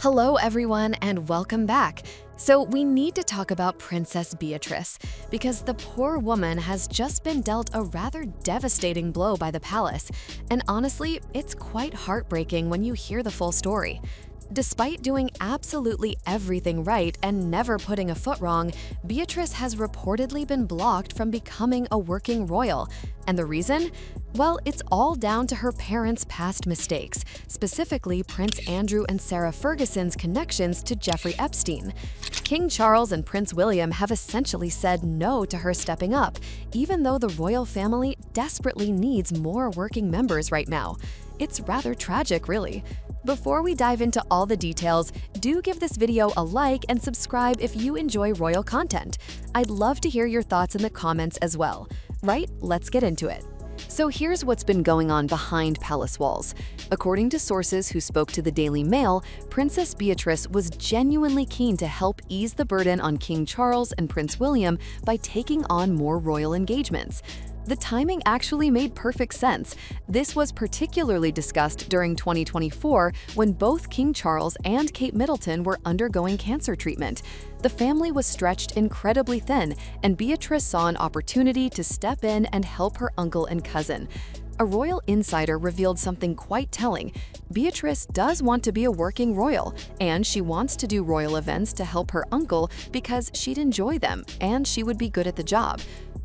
Hello everyone and welcome back. So we need to talk about Princess Beatrice because the poor woman has just been dealt a rather devastating blow by the palace. And honestly, it's quite heartbreaking when you hear the full story. Despite doing absolutely everything right and never putting a foot wrong, Beatrice has reportedly been blocked from becoming a working royal. And the reason? Well, it's all down to her parents' past mistakes, specifically Prince Andrew and Sarah Ferguson's connections to Jeffrey Epstein. King Charles and Prince William have essentially said no to her stepping up, even though the royal family desperately needs more working members right now. It's rather tragic, really. Before we dive into all the details, do give this video a like and subscribe if you enjoy royal content. I'd love to hear your thoughts in the comments as well. Right, let's get into it. So here's what's been going on behind palace walls. According to sources who spoke to the Daily Mail, Princess Beatrice was genuinely keen to help ease the burden on King Charles and Prince William by taking on more royal engagements. The timing actually made perfect sense. This was particularly discussed during 2024 when both King Charles and Kate Middleton were undergoing cancer treatment. The family was stretched incredibly thin, and Beatrice saw an opportunity to step in and help her uncle and cousin. A royal insider revealed something quite telling. Beatrice does want to be a working royal, and she wants to do royal events to help her uncle because she'd enjoy them and she would be good at the job.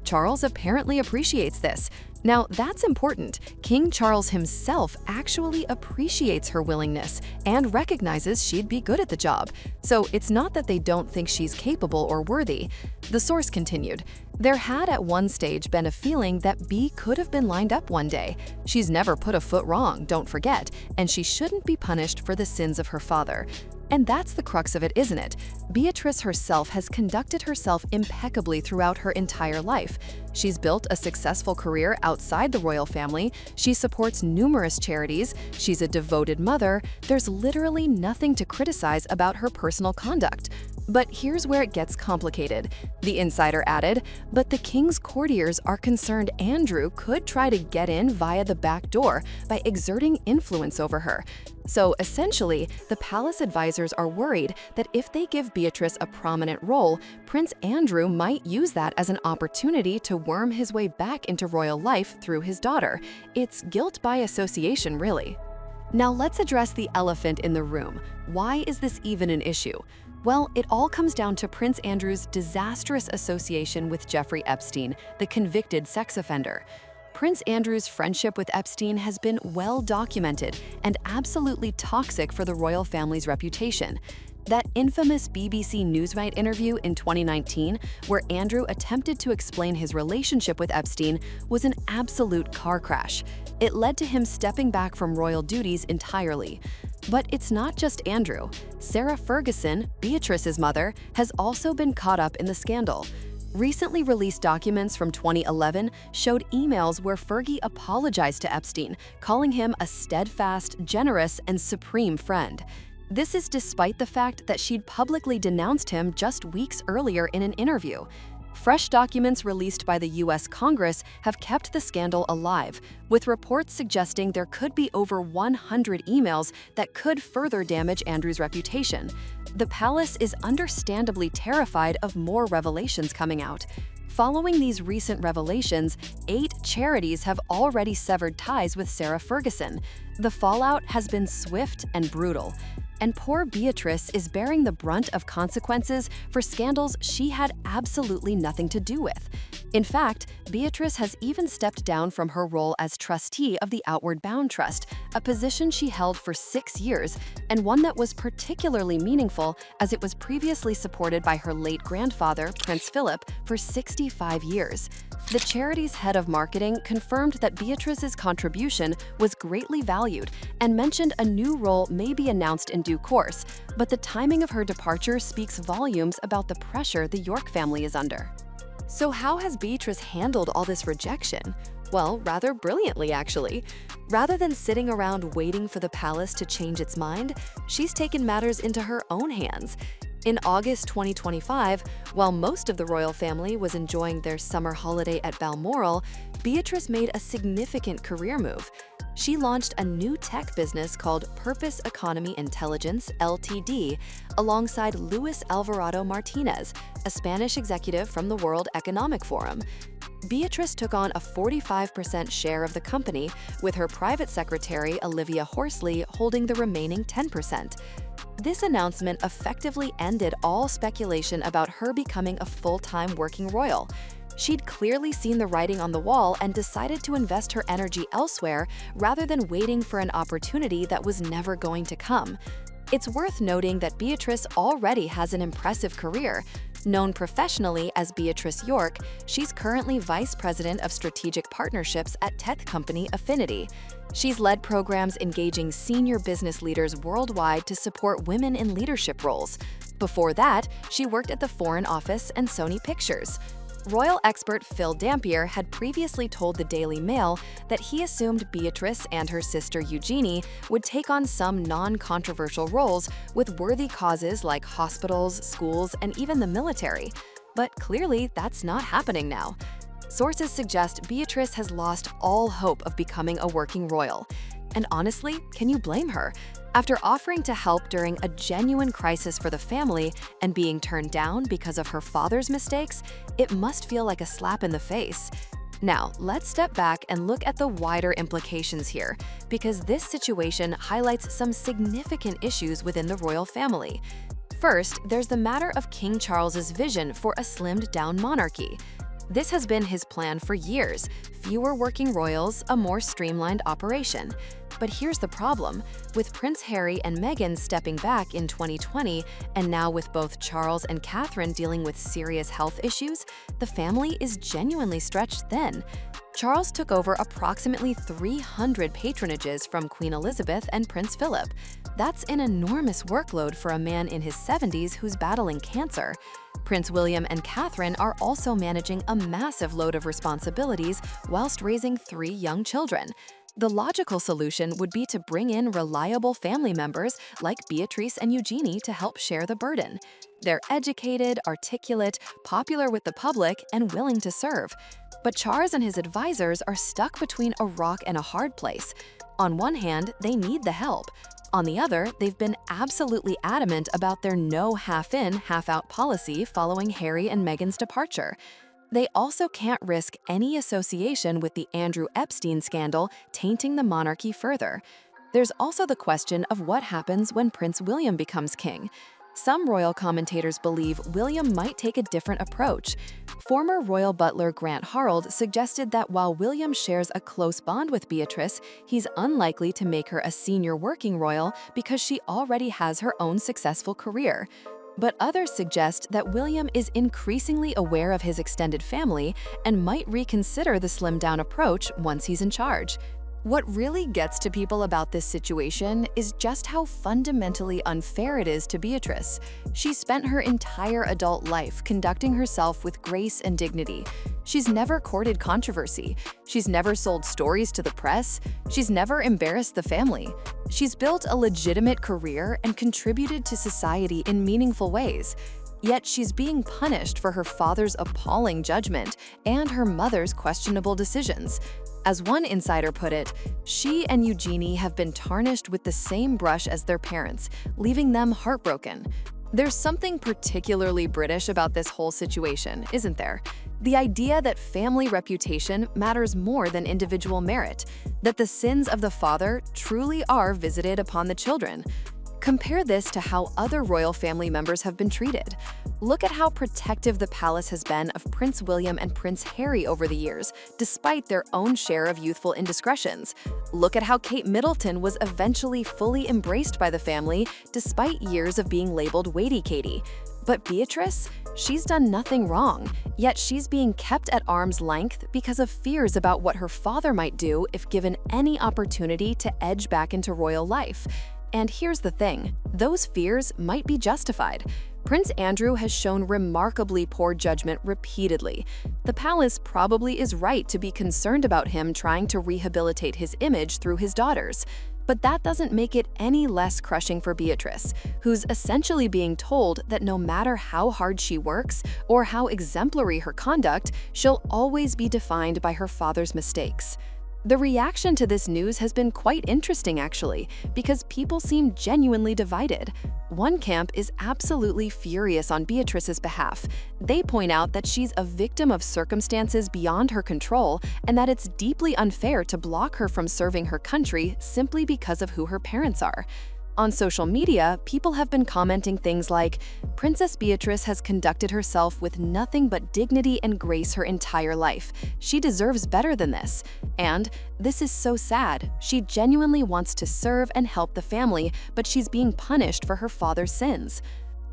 Charles apparently appreciates this. Now, that's important. King Charles himself actually appreciates her willingness and recognizes she'd be good at the job. So it's not that they don't think she's capable or worthy. The source continued, "There had at one stage been a feeling that Bea could have been lined up one day. She's never put a foot wrong, don't forget, and she shouldn't be punished for the sins of her father." And that's the crux of it, isn't it? Beatrice herself has conducted herself impeccably throughout her entire life. She's built a successful career outside the royal family, she supports numerous charities, she's a devoted mother. There's literally nothing to criticize about her personal conduct. But here's where it gets complicated. The insider added, but the king's courtiers are concerned Andrew could try to get in via the back door by exerting influence over her. So essentially, the palace advisors are worried that if they give Beatrice a prominent role, Prince Andrew might use that as an opportunity to worm his way back into royal life through his daughter. It's guilt by association, really. Now let's address the elephant in the room. Why is this even an issue? Well, it all comes down to Prince Andrew's disastrous association with Jeffrey Epstein, the convicted sex offender. Prince Andrew's friendship with Epstein has been well documented and absolutely toxic for the royal family's reputation. That infamous BBC Newsnight interview in 2019, where Andrew attempted to explain his relationship with Epstein, was an absolute car crash. It led to him stepping back from royal duties entirely. But it's not just Andrew. Sarah Ferguson, Beatrice's mother, has also been caught up in the scandal. Recently released documents from 2011 showed emails where Fergie apologized to Epstein, calling him a steadfast, generous, and supreme friend. This is despite the fact that she'd publicly denounced him just weeks earlier in an interview. Fresh documents released by the US Congress have kept the scandal alive, with reports suggesting there could be over 100 emails that could further damage Andrew's reputation. The palace is understandably terrified of more revelations coming out. Following these recent revelations, 8 charities have already severed ties with Sarah Ferguson. The fallout has been swift and brutal. And poor Beatrice is bearing the brunt of consequences for scandals she had absolutely nothing to do with. In fact, Beatrice has even stepped down from her role as trustee of the Outward Bound Trust, a position she held for 6 years, and one that was particularly meaningful as it was previously supported by her late grandfather, Prince Philip, for 65 years. The charity's head of marketing confirmed that Beatrice's contribution was greatly valued and mentioned a new role may be announced in due course, but the timing of her departure speaks volumes about the pressure the York family is under. So how has Beatrice handled all this rejection? Well, rather brilliantly, actually. Rather than sitting around waiting for the palace to change its mind, she's taken matters into her own hands. In August 2025, while most of the royal family was enjoying their summer holiday at Balmoral, Beatrice made a significant career move. She launched a new tech business called Purpose Economy Intelligence Ltd. alongside Luis Alvarado Martinez, a Spanish executive from the World Economic Forum. Beatrice took on a 45% share of the company, with her private secretary Olivia Horsley holding the remaining 10%. This announcement effectively ended all speculation about her becoming a full-time working royal. She'd clearly seen the writing on the wall and decided to invest her energy elsewhere rather than waiting for an opportunity that was never going to come. It's worth noting that Beatrice already has an impressive career. Known professionally as Beatrice York, she's currently Vice President of Strategic Partnerships at tech company Affinity. She's led programs engaging senior business leaders worldwide to support women in leadership roles. Before that, she worked at the Foreign Office and Sony Pictures. Royal expert Phil Dampier had previously told the Daily Mail that he assumed Beatrice and her sister Eugenie would take on some non-controversial roles with worthy causes like hospitals, schools, and even the military. But clearly, that's not happening now. Sources suggest Beatrice has lost all hope of becoming a working royal. And honestly, can you blame her? After offering to help during a genuine crisis for the family and being turned down because of her father's mistakes, it must feel like a slap in the face. Now, let's step back and look at the wider implications here, because this situation highlights some significant issues within the royal family. First, there's the matter of King Charles's vision for a slimmed-down monarchy. This has been his plan for years: fewer working royals, a more streamlined operation. But here's the problem. With Prince Harry and Meghan stepping back in 2020, and now with both Charles and Catherine dealing with serious health issues, the family is genuinely stretched thin. Charles took over approximately 300 patronages from Queen Elizabeth and Prince Philip. That's an enormous workload for a man in his 70s who's battling cancer. Prince William and Catherine are also managing a massive load of responsibilities whilst raising 3 young children. The logical solution would be to bring in reliable family members like Beatrice and Eugenie to help share the burden. They're educated, articulate, popular with the public, and willing to serve. But Charles and his advisors are stuck between a rock and a hard place. On one hand, they need the help. On the other, they've been absolutely adamant about their no half-in, half-out policy following Harry and Meghan's departure. They also can't risk any association with the Andrew Epstein scandal tainting the monarchy further. There's also the question of what happens when Prince William becomes king. Some royal commentators believe William might take a different approach. Former royal butler Grant Harold suggested that while William shares a close bond with Beatrice, he's unlikely to make her a senior working royal because she already has her own successful career. But others suggest that William is increasingly aware of his extended family and might reconsider the slimmed-down approach once he's in charge. What really gets to people about this situation is just how fundamentally unfair it is to Beatrice. She spent her entire adult life conducting herself with grace and dignity. She's never courted controversy. She's never sold stories to the press. She's never embarrassed the family. She's built a legitimate career and contributed to society in meaningful ways. Yet she's being punished for her father's appalling judgment and her mother's questionable decisions. As one insider put it, she and Eugenie have been tarnished with the same brush as their parents, leaving them heartbroken. There's something particularly British about this whole situation, isn't there? The idea that family reputation matters more than individual merit, that the sins of the father truly are visited upon the children. Compare this to how other royal family members have been treated. Look at how protective the palace has been of Prince William and Prince Harry over the years, despite their own share of youthful indiscretions. Look at how Kate Middleton was eventually fully embraced by the family, despite years of being labeled Waity Katie. But Beatrice? She's done nothing wrong, yet she's being kept at arm's length because of fears about what her father might do if given any opportunity to edge back into royal life. And here's the thing, those fears might be justified. Prince Andrew has shown remarkably poor judgment repeatedly. The palace probably is right to be concerned about him trying to rehabilitate his image through his daughters. But that doesn't make it any less crushing for Beatrice, who's essentially being told that no matter how hard she works or how exemplary her conduct, she'll always be defined by her father's mistakes. The reaction to this news has been quite interesting, actually, because people seem genuinely divided. One camp is absolutely furious on Beatrice's behalf. They point out that she's a victim of circumstances beyond her control and that it's deeply unfair to block her from serving her country simply because of who her parents are. On social media, people have been commenting things like, "Princess Beatrice has conducted herself with nothing but dignity and grace her entire life. She deserves better than this." And, "This is so sad. She genuinely wants to serve and help the family, but she's being punished for her father's sins."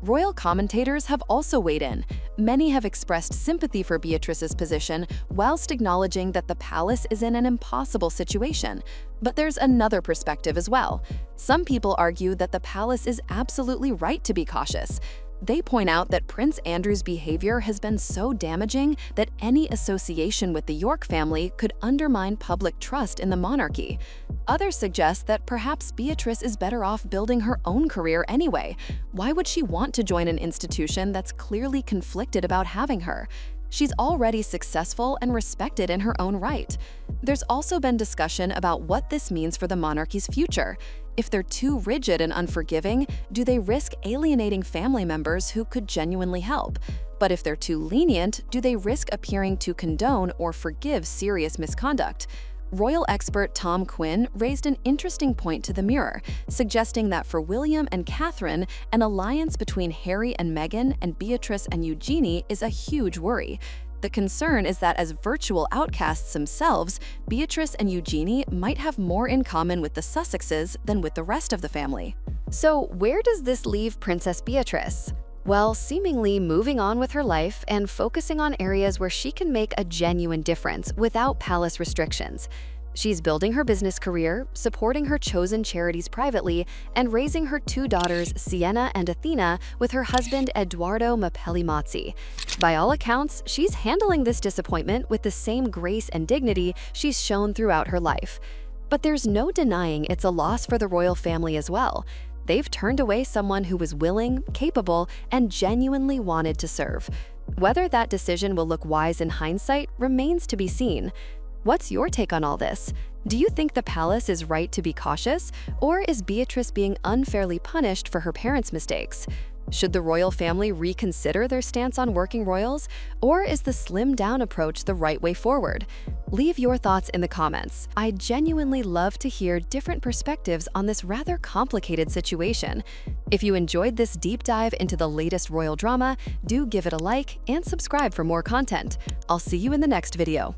Royal commentators have also weighed in. Many have expressed sympathy for Beatrice's position, whilst acknowledging that the palace is in an impossible situation. But there's another perspective as well. Some people argue that the palace is absolutely right to be cautious. They point out that Prince Andrew's behavior has been so damaging that any association with the York family could undermine public trust in the monarchy. Others suggest that perhaps Beatrice is better off building her own career anyway. Why would she want to join an institution that's clearly conflicted about having her? She's already successful and respected in her own right. There's also been discussion about what this means for the monarchy's future. If they're too rigid and unforgiving, do they risk alienating family members who could genuinely help? But if they're too lenient, do they risk appearing to condone or forgive serious misconduct? Royal expert Tom Quinn raised an interesting point to the Mirror, suggesting that for William and Catherine, an alliance between Harry and Meghan and Beatrice and Eugenie is a huge worry. The concern is that as virtual outcasts themselves, Beatrice and Eugenie might have more in common with the Sussexes than with the rest of the family. So where does this leave Princess Beatrice? Well, seemingly moving on with her life and focusing on areas where she can make a genuine difference without palace restrictions. She's building her business career, supporting her chosen charities privately, and raising her two daughters, Sienna and Athena, with her husband, Edoardo Mapelli-Mazzi. By all accounts, she's handling this disappointment with the same grace and dignity she's shown throughout her life. But there's no denying it's a loss for the royal family as well. They've turned away someone who was willing, capable, and genuinely wanted to serve. Whether that decision will look wise in hindsight remains to be seen. What's your take on all this? Do you think the palace is right to be cautious, or is Beatrice being unfairly punished for her parents' mistakes? Should the royal family reconsider their stance on working royals, or is the slimmed-down approach the right way forward? Leave your thoughts in the comments. I genuinely love to hear different perspectives on this rather complicated situation. If you enjoyed this deep dive into the latest royal drama, do give it a like and subscribe for more content. I'll see you in the next video.